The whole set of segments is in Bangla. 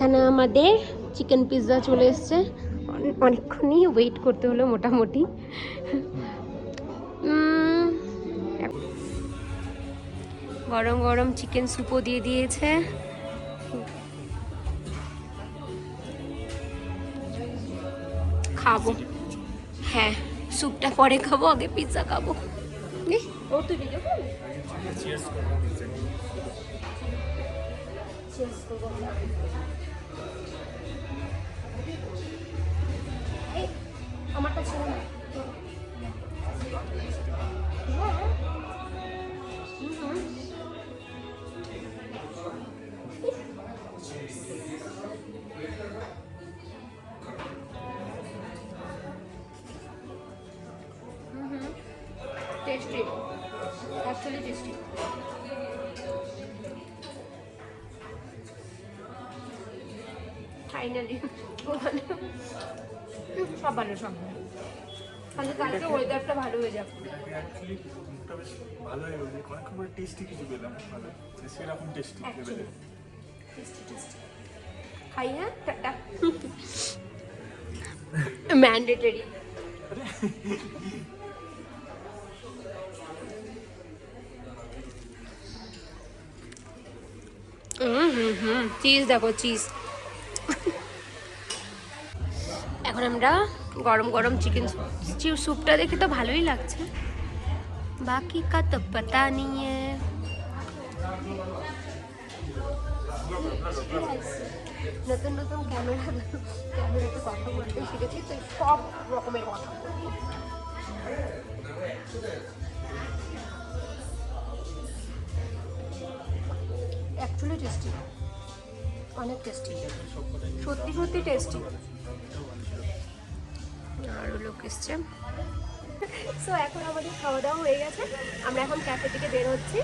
এখানে আমাদের চিকেন পিৎজা চলে এসছে। অনেকক্ষণই ওয়েট করতে হলো মোটামুটি। গরম গরম চিকেন স্যুপও দিয়ে দিয়েছে। খাবো, হ্যাঁ স্যুপটা পরে খাবো, আগে পিৎজা খাবো। ও তুই ভিডিও করবি? আমারটা ছিল না। Tasty, actually tasty. ফাইনালি সব ভালো, সব ভালো। তাহলে কালকে ওয়েদারটা ভালো হয়ে যাবে। অ্যাকচুয়ালি মুখটা বেশ ভালো হয়ে গেছে, অনেকক্ষণ পরে টেস্টি কিছু পেলাম, ভালো সেরকম টেস্টি পেলে। খাই হ্যাঁ, টাটা। ম্যান্ডেটরি। চিজ দেখো, চিজ। এখন আমরা গরম গরম চিকেন স্যুপটা দেখে তো ভালোই লাগছে, বাকি কা তো পাতা নেই। নতুন নতুন ক্যামেরাতে কথা বলতে শিখেছি, তো সব রকমের কথা বলবো। অ্যাকচুয়ালি টেস্টি, অনেক টেস্টি, সত্যি সত্যি টেস্টি। আরও লোক এসছে। সো এখন আমাদের খাওয়া দাওয়া হয়ে গেছে, আমরা এখন ক্যাফে থেকে বের হচ্ছি।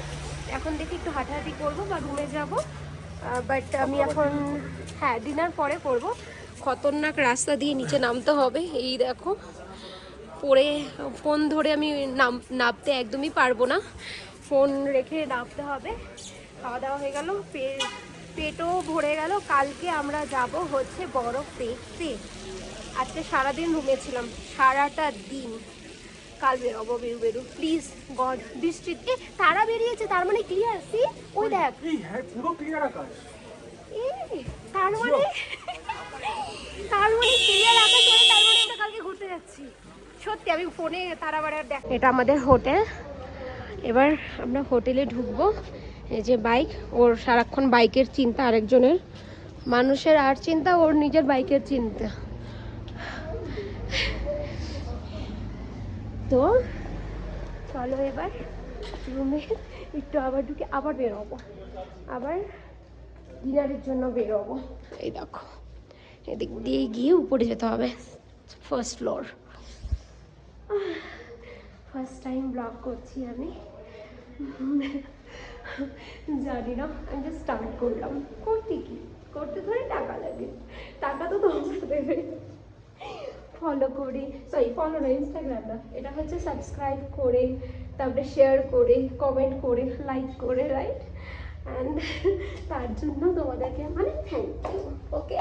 এখন দেখি একটু হাঁটাহাঁটি করবো বা রুমে যাব, বাট আমি এখন, হ্যাঁ ডিনার পরে করব। খতরনাক রাস্তা দিয়ে নিচে নামতে হবে, এই দেখো পরে ফোন ধরে আমি নামতে একদমই পারবো না, ফোন রেখে নামতে হবে। খাওয়া দাওয়া হয়ে গেল, পেটও ভরে গেল। কালকে আমরা যাব হচ্ছে বরফ দেখতে। আজকে সারাদিন রুমে ছিলাম, সারাটা দিন। কাল বেরোবো, বেরু প্লিজ গড। বৃষ্টি, তারা বেরিয়েছে, তার মানে ক্লিয়ার। সি ওই দেখ, পুরো ক্লিয়ার আকাশ। তার মানে ক্লিয়ার আকাশ, মানে তার মানে আমরা কালকে ঘুরতে যাচ্ছি। সত্যি, আমি ফোনে তারাবাড়ার দেখ। এটা আমাদের হোটেল, এবার আমরা হোটেলে ঢুকবো। এই যে বাইক, ওর সারাক্ষণ বাইকের চিন্তা, আরেকজনের মানুষের আর চিন্তা, ওর নিজের বাইকের চিন্তা। তো চলো এবার রুমে একটু আবার ঢুকে আবার বেরোবো, আবার ডিনারের জন্য বেরোবো। এই দেখো, এদিক দিয়ে গিয়ে উপরে যেতে হবে, first floor. First time blog করছি আমি, জানি না, আমি জাস্ট স্টার্ট করলাম। করতে ধরে টাকা লাগে, টাকা তো তোমরা দেবে। ফলো করে, ফলো না, ইনস্টাগ্রাম না, এটা হচ্ছে সাবস্ক্রাইব করে, তারপরে শেয়ার করে, কমেন্ট করে, লাইক করে, রাইট? অ্যান্ড তার জন্য তোমাদেরকে মানে থ্যাংক ইউ। ওকে।